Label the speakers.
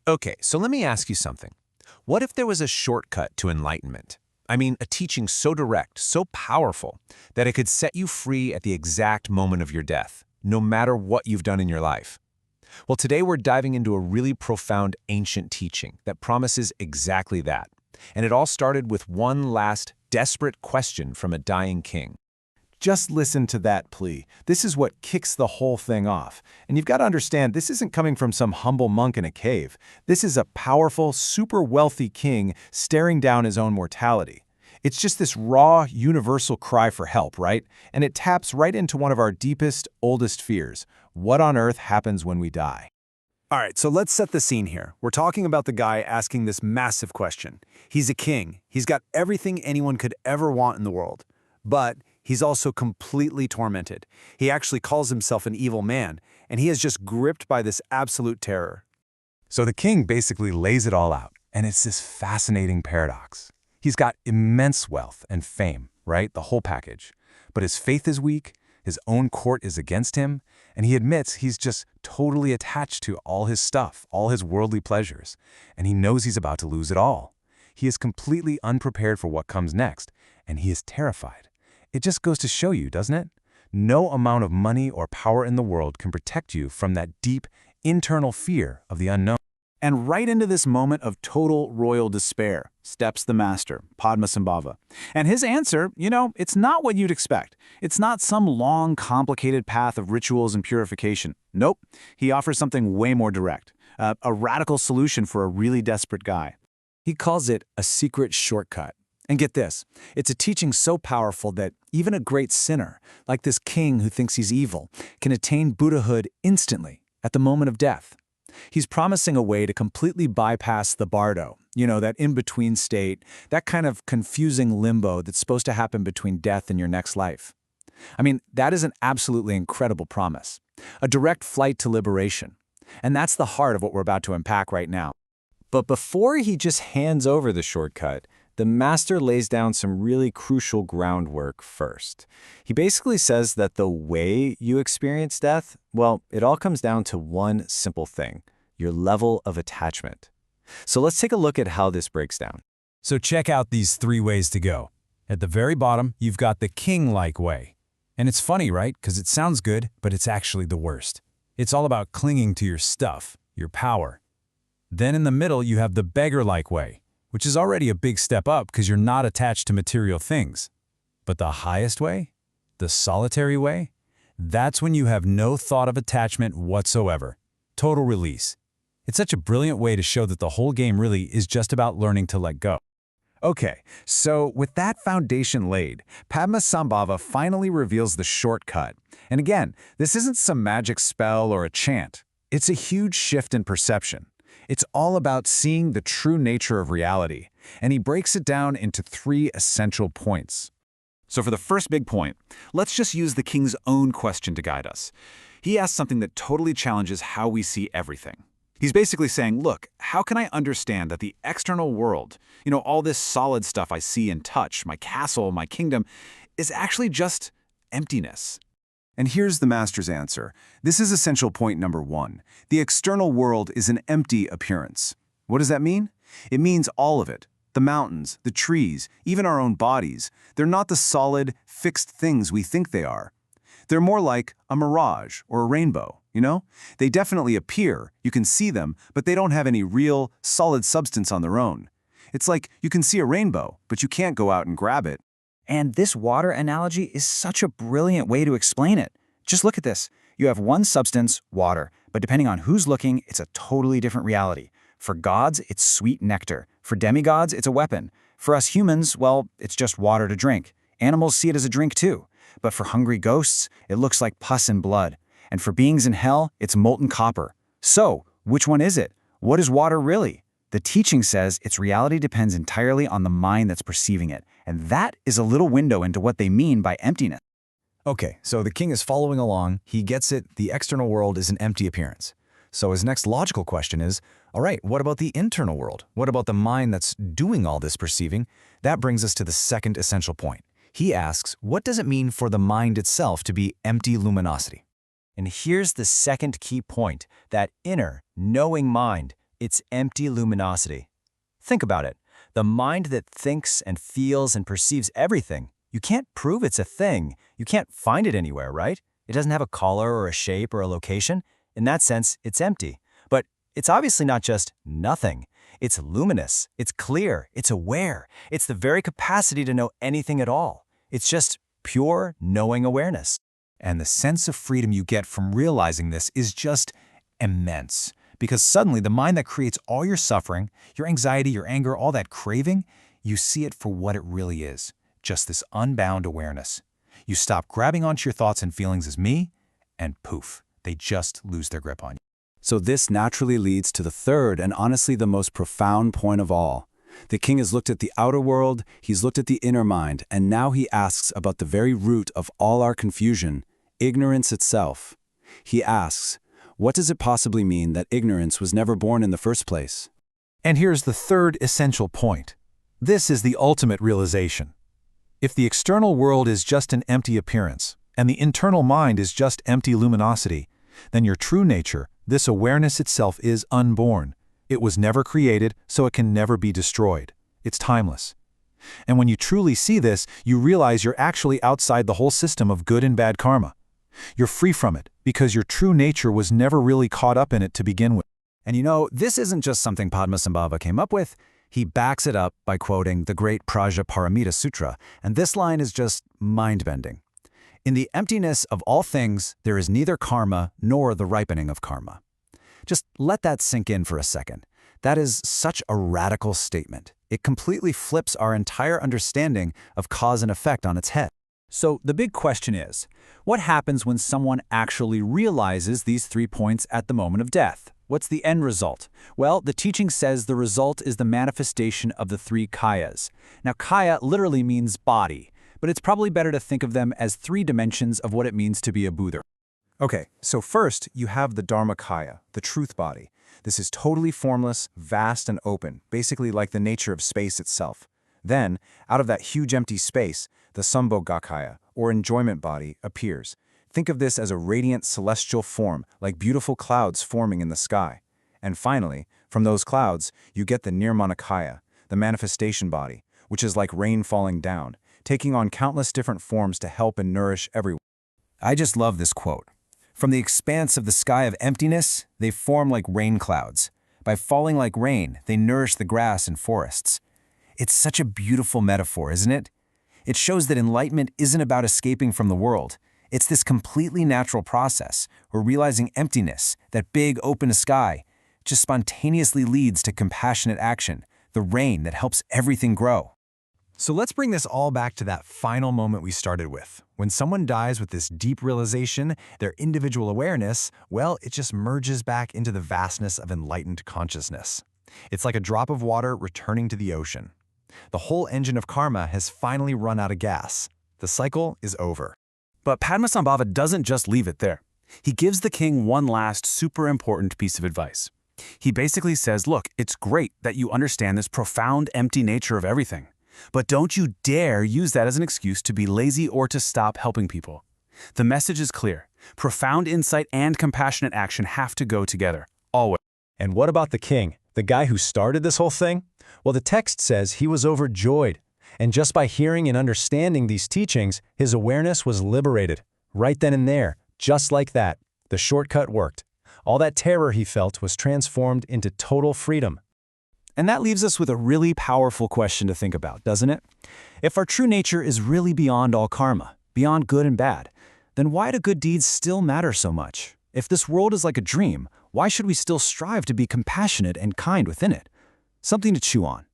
Speaker 1: Okay, so let me ask you something. What if there was a shortcut to enlightenment? I mean, a teaching so direct, so powerful, that it could set you free at the exact moment of your death, no matter what you've done in your life. Well, today we're diving into a really profound ancient teaching that promises exactly that. And it all started with one last, desperate question from a dying king.
Speaker 2: Just listen to that plea. This is what kicks the whole thing off. And you've got to understand, this isn't coming from some humble monk in a cave. This is a powerful, super wealthy king staring down his own mortality. It's just this raw, universal cry for help, right? And it taps right into one of our deepest, oldest fears. What on earth happens when we die?
Speaker 3: All right, so let's set the scene here. We're talking about the guy asking this massive question. He's a king. He's got everything anyone could ever want in the world. But he's also completely tormented. He actually calls himself an evil man, and he is just gripped by this absolute terror.
Speaker 4: So the king basically lays it all out, and it's this fascinating paradox. He's got immense wealth and fame, right? The whole package. But his faith is weak, his own court is against him, and he admits he's just totally attached to all his stuff, all his worldly pleasures, and he knows he's about to lose it all. He is completely unprepared for what comes next, and he is terrified. It just goes to show you, doesn't it? No amount of money or power in the world can protect you from that deep, internal fear of the unknown.
Speaker 3: And right into this moment of total royal despair steps the master, Padmasambhava. And his answer, it's not what you'd expect. It's not some long, complicated path of rituals and purification. Nope, he offers something way more direct, a radical solution for a really desperate guy. He calls it a secret shortcut. And get this, it's a teaching so powerful that even a great sinner, like this king who thinks he's evil, can attain Buddhahood instantly, at the moment of death. He's promising a way to completely bypass the bardo, that in-between state, that kind of confusing limbo that's supposed to happen between death and your next life. I mean, that is an absolutely incredible promise, a direct flight to liberation. And that's the heart of what we're about to unpack right now.
Speaker 5: But before he just hands over the shortcut, the master lays down some really crucial groundwork first. He basically says that the way you experience death, well, it all comes down to one simple thing, your level of attachment. So let's take a look at how this breaks down.
Speaker 6: So check out these 3 ways to go. At the very bottom, you've got the king-like way. And it's funny, right? Because it sounds good, but it's actually the worst. It's all about clinging to your stuff, your power. Then in the middle, you have the beggar-like way, which is already a big step up because you're not attached to material things. But the highest way, the solitary way, that's when you have no thought of attachment whatsoever. Total release. It's such a brilliant way to show that the whole game really is just about learning to let go.
Speaker 3: Okay, so with that foundation laid, Padmasambhava finally reveals the shortcut. And again, this isn't some magic spell or a chant. It's a huge shift in perception. It's all about seeing the true nature of reality, and he breaks it down into 3 essential points. So for the first big point, let's just use the king's own question to guide us. He asks something that totally challenges how we see everything. He's basically saying, look, how can I understand that the external world, all this solid stuff I see and touch, my castle, my kingdom, is actually just emptiness?
Speaker 2: And here's the master's answer. This is essential point number 1. The external world is an empty appearance. What does that mean? It means all of it. The mountains, the trees, even our own bodies. They're not the solid, fixed things we think they are. They're more like a mirage or a rainbow, They definitely appear, you can see them, but they don't have any real, solid substance on their own. It's like you can see a rainbow, but you can't go out and grab it.
Speaker 5: And this water analogy is such a brilliant way to explain it. Just look at this. You have one substance, water, but depending on who's looking, it's a totally different reality. For gods, it's sweet nectar. For demigods, it's a weapon. For us humans, well, it's just water to drink. Animals see it as a drink too. But for hungry ghosts, it looks like pus and blood. And for beings in hell, it's molten copper. So, which one is it? What is water really? The teaching says its reality depends entirely on the mind that's perceiving it. And that is a little window into what they mean by emptiness.
Speaker 6: Okay, so the king is following along. He gets it. The external world is an empty appearance. So his next logical question is, all right, what about the internal world? What about the mind that's doing all this perceiving? That brings us to the second essential point. He asks, what does it mean for the mind itself to be empty luminosity?
Speaker 5: And here's the second key point, that inner, knowing mind, It's empty luminosity. Think about it. The mind that thinks and feels and perceives everything, you can't prove it's a thing. You can't find it anywhere, right? It doesn't have a color or a shape or a location. In that sense, it's empty. But it's obviously not just nothing. It's luminous, it's clear, it's aware. It's the very capacity to know anything at all. It's just pure knowing awareness.
Speaker 1: And the sense of freedom you get from realizing this is just immense. Because suddenly the mind that creates all your suffering, your anxiety, your anger, all that craving, you see it for what it really is. Just this unbound awareness. You stop grabbing onto your thoughts and feelings as me, and poof, they just lose their grip on you.
Speaker 3: So this naturally leads to the third and honestly the most profound point of all. The king has looked at the outer world, he's looked at the inner mind, and now he asks about the very root of all our confusion, ignorance itself. He asks, what does it possibly mean that ignorance was never born in the first place?
Speaker 1: And here's the third essential point. This is the ultimate realization. If the external world is just an empty appearance, and the internal mind is just empty luminosity, then your true nature, this awareness itself, is unborn. It was never created, so it can never be destroyed. It's timeless. And when you truly see this, you realize you're actually outside the whole system of good and bad karma. You're free from it, because your true nature was never really caught up in it to begin with.
Speaker 5: And you know, this isn't just something Padmasambhava came up with. He backs it up by quoting the great Prajnaparamita Sutra, and this line is just mind-bending. In the emptiness of all things, there is neither karma nor the ripening of karma. Just let that sink in for a second. That is such a radical statement. It completely flips our entire understanding of cause and effect on its head.
Speaker 3: So the big question is, what happens when someone actually realizes these 3 points at the moment of death? What's the end result? Well, the teaching says the result is the manifestation of the 3 kayas. Now, kaya literally means body, but it's probably better to think of them as 3 dimensions of what it means to be a Buddha.
Speaker 2: Okay, so first you have the Dharmakaya, the truth body. This is totally formless, vast, and open, basically like the nature of space itself. Then, out of that huge empty space, the Sambhogakaya, or enjoyment body, appears. Think of this as a radiant celestial form, like beautiful clouds forming in the sky. And finally, from those clouds, you get the Nirmanakaya, the manifestation body, which is like rain falling down, taking on countless different forms to help and nourish everyone.
Speaker 5: I just love this quote. From the expanse of the sky of emptiness, they form like rain clouds. By falling like rain, they nourish the grass and forests. It's such a beautiful metaphor, isn't it? It shows that enlightenment isn't about escaping from the world. It's this completely natural process where realizing emptiness, that big open sky, just spontaneously leads to compassionate action, the rain that helps everything grow.
Speaker 1: So let's bring this all back to that final moment we started with. When someone dies with this deep realization, their individual awareness, well, it just merges back into the vastness of enlightened consciousness. It's like a drop of water returning to the ocean. The whole engine of karma has finally run out of gas. The cycle is over.
Speaker 3: But Padmasambhava doesn't just leave it there. He gives the king one last super important piece of advice. He basically says, look, it's great that you understand this profound empty nature of everything. But don't you dare use that as an excuse to be lazy or to stop helping people. The message is clear. Profound insight and compassionate action have to go together, always.
Speaker 1: And what about the king, the guy who started this whole thing? Well, the text says he was overjoyed. And just by hearing and understanding these teachings, his awareness was liberated. Right then and there, just like that, the shortcut worked. All that terror he felt was transformed into total freedom.
Speaker 5: And that leaves us with a really powerful question to think about, doesn't it? If our true nature is really beyond all karma, beyond good and bad, then why do good deeds still matter so much? If this world is like a dream, why should we still strive to be compassionate and kind within it? Something to chew on.